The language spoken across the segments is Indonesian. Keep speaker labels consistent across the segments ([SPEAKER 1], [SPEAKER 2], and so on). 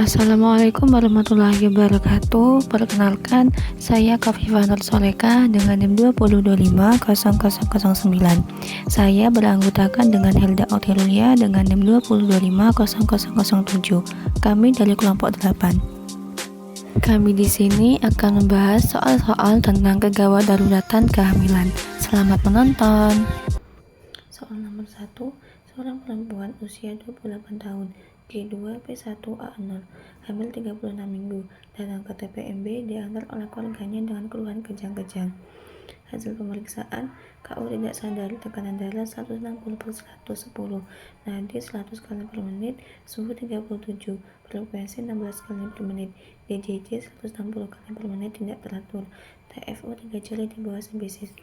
[SPEAKER 1] Assalamualaikum warahmatullahi wabarakatuh. Perkenalkan, saya Kafifah Nur Soleka dengan NIM 20250009. Saya beranggotakan dengan Helda Otilulia dengan NIM 20250007. Kami dari kelompok 8. Kami di sini akan membahas soal-soal tentang kegawat daruratan kehamilan. Selamat menonton. Soal nomor 1, seorang perempuan usia 28 tahun, G2 P1A0, hamil 36 minggu, datang ke TPMB diantar oleh keluarganya dengan keluhan kejang-kejang. Hasil pemeriksaan, KO tidak sadar, tekanan darah 160/110, nadi 100 kali per menit, suhu 37, frekuensi 16 kali per menit, DJJ 160 kali per menit tidak teratur, TFO 3 jari di bawah simbiosis,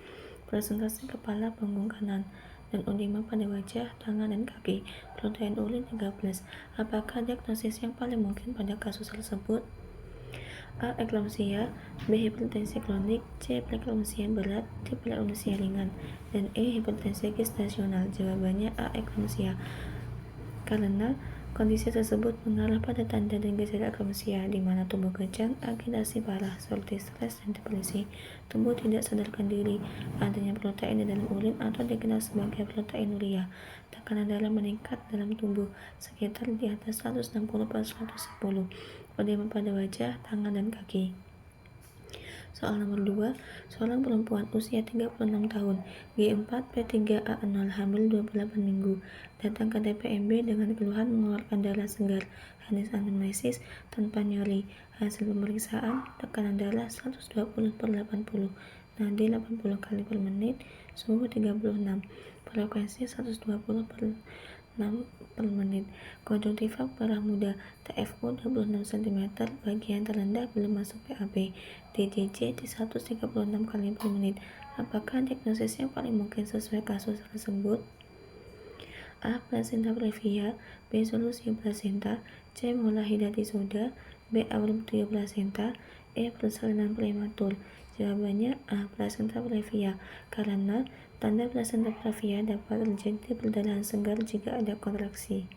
[SPEAKER 1] presentasi kepala punggung kanan, dan edema pada wajah, tangan, dan kaki, protein urin 13. Apakah diagnosis yang paling mungkin pada kasus tersebut? A. Eklamsia, B. Hipertensi kronik, C. Preeklamsia berat, D. Preeklamsia ringan, dan E. Hipertensi gestasional. Jawabannya A. Eklamsia. Karena kondisi tersebut mengarah pada tanda dan gejala eklamsia, di mana tubuh kejang, agitasi parah, seperti stres dan depresi, tubuh tidak sadarkan diri, adanya protein di dalam urin atau dikenal sebagai proteinuria, tekanan darah meningkat dalam tubuh sekitar di atas 160/110, edema pada wajah, tangan, dan kaki. Soal nomor 2, seorang perempuan usia 36 tahun, G4 P3A0, hamil 28 minggu, datang ke TPMB dengan keluhan mengeluarkan darah segar, hanis anamnesis tanpa nyeri. Hasil pemeriksaan, tekanan darah 120/80, nadi 80 kali per menit, suhu 36, frekuensi 120/6 per menit, konjungtiva parah muda, TFO 26 cm, bagian terendah belum masuk PAP, DJJ di 136 kali per menit. Apakah diagnosis yang paling mungkin sesuai kasus tersebut? A. Placenta previa, B. Solusi placenta, C. Mola hidatisoda, B. abruptio placenta, E. Persalinan prematur. Jawabannya A. Placenta previa, karena tanda placenta previa dapat terjadi perdarahan segar jika ada kontraksi.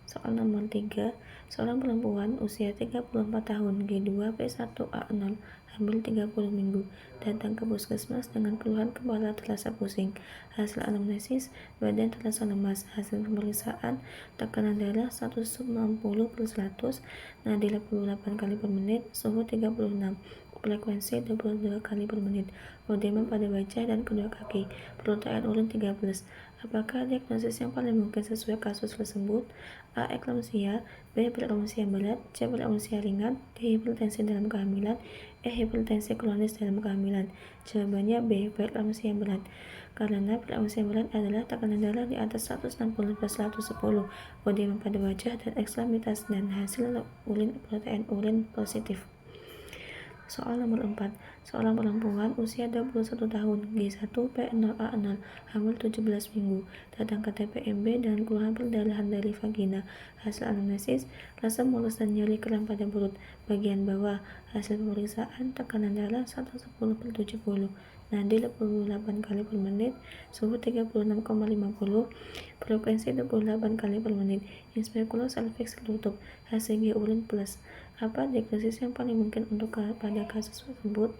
[SPEAKER 1] Soal nomor 3, seorang perempuan usia 34 tahun, G2 P1A0, hamil 30 minggu, datang ke puskesmas dengan keluhan kepala terasa pusing. Hasil anamnesis, badan terasa lemas. Hasil pemeriksaan, tekanan darah 190/100, nadi 88 kali per menit, suhu 36, frekuensi 22 kali per menit, edema pada wajah dan kedua kaki, protein urin 13. Apakah diagnosis yang paling mungkin sesuai kasus tersebut? A. Eklamsia, B. Preeklamsia berat, C. Preeklamsia ringan, D. Hipertensi dalam kehamilan, E. Hipertensi kronis dalam kehamilan. Jawabannya B. Preeklamsia berat, karena preeklamsia berat adalah tekanan darah di atas 160/110, edema pada wajah dan ekstremitas, dan hasil urin protein urin positif. Soal nomor 4, seorang perempuan usia 21 tahun, G1 P0A0, hamil 17 minggu, datang ke TPMB dengan keluhan perdarahan dari vagina. Hasil anamnesis, rasa mules dan nyeri kram pada perut bagian bawah. Hasil pemeriksaan, tekanan darah 110/70, nadi 88 kali per menit, suhu 36,50, frekuensi 28 kali per menit, inspekula cervix tertutup, HCG urin plus. Apa diagnosis yang paling mungkin untuk pada kasus tersebut?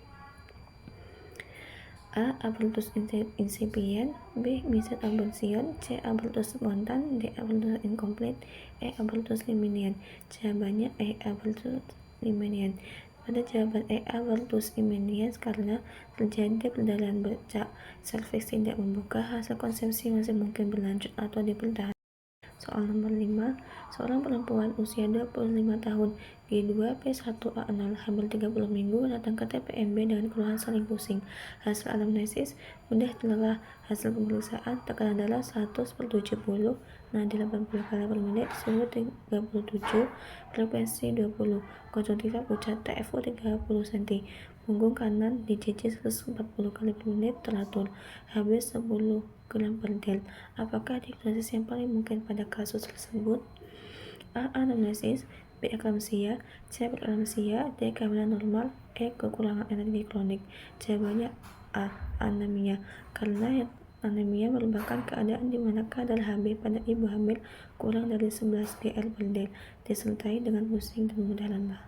[SPEAKER 1] A. Abortus incipient, B. Missed abortion, C. Abortus spontan, D. Abortus incomplete, E. Abortus liminian. Jawabannya E. Abortus liminian. Pada jawaban E. Abortus liminian karena terjadi perdarahan bercak, serviks tidak membuka, hasil konsepsi masih mungkin berlanjut atau dipertahankan. Soal nomor 5, seorang perempuan usia 25 tahun, G2 P1A0, hamil 30 minggu, datang ke TPMB dengan keluhan sering pusing. Hasil anamnesis, mudah lelah. Hasil pemeriksaan, tekanan darah 100/70, nadi 80 kali per menit, suhu 37, frekuensi 20, konjungtiva pucat, TFO 30 cm, punggung kanan, DJJ 140 kali per menit, teratur, HB 10 gram per del. Apakah diagnosis yang paling mungkin pada kasus tersebut? A. Anamnesis, B. Eklamsia, C. Preeklamsia, D. Kehamilan normal, E. Kekurangan energi kronik. Jawabannya A. Anemia, karena Anemia merupakan keadaan di mana kadar Hb pada ibu hamil kurang dari 11 gl per del, disertai dengan pusing dan mudah lelah.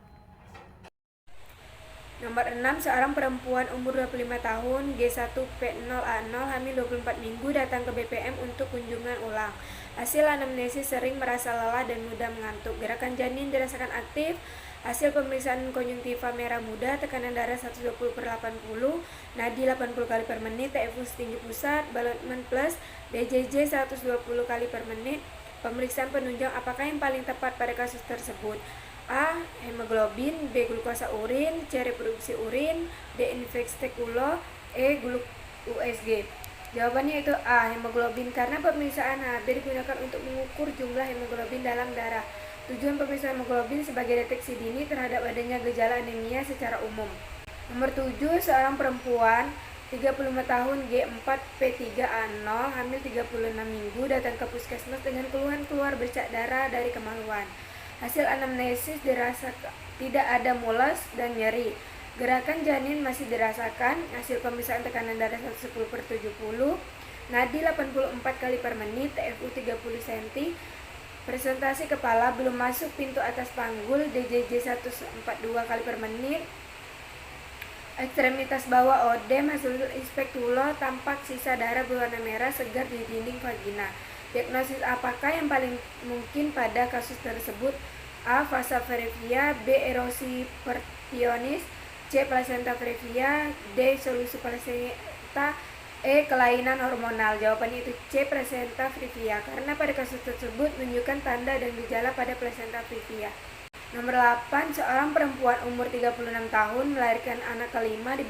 [SPEAKER 2] Nomor 6, seorang perempuan umur 25 tahun, G1P0A0, hamil 24 minggu, datang ke BPM untuk kunjungan ulang. Hasil anamnesis sering merasa lelah dan mudah mengantuk. Gerakan janin dirasakan aktif. Hasil pemeriksaan konjungtiva merah muda, tekanan darah 120/80, nadi 80 kali per menit, TFU setinggi pusat, Ballotman plus, DJJ 120 kali per menit. Pemeriksaan penunjang apakah yang paling tepat pada kasus tersebut? A. Hemoglobin, B. Glukosa urin, C. Reproduksi urin, D. Indeks tekulo, E. USG. Jawabannya itu A. Hemoglobin, karena pemeriksaan Hb digunakan untuk mengukur jumlah hemoglobin dalam darah. Tujuan pemeriksaan hemoglobin sebagai deteksi dini terhadap adanya gejala anemia secara umum. Nomor 7, seorang perempuan 35 tahun, G4P3A0, hamil 36 minggu, datang ke puskesmas dengan keluhan keluar bercak darah dari kemaluan. Hasil anamnesis dirasakan tidak ada mules dan nyeri. Gerakan janin masih dirasakan. Hasil pemeriksaan tekanan darah 110/70, nadi 84 kali per menit, TFU 30 cm. Presentasi kepala belum masuk pintu atas panggul, DJJ 142 kali per menit. Ekstremitas bawah odem, hasil inspektulo tampak sisa darah berwarna merah segar di dinding vagina. Diagnosis apakah yang paling mungkin pada kasus tersebut? A. Vasa previa, B. erosi pertionis, C. Placenta previa, D. solusi placenta, E. kelainan hormonal. Jawabannya itu C. Placenta previa, karena pada kasus tersebut menunjukkan tanda dan gejala pada placenta previa. Nomor 8, seorang perempuan umur 36 tahun melahirkan anak kelima di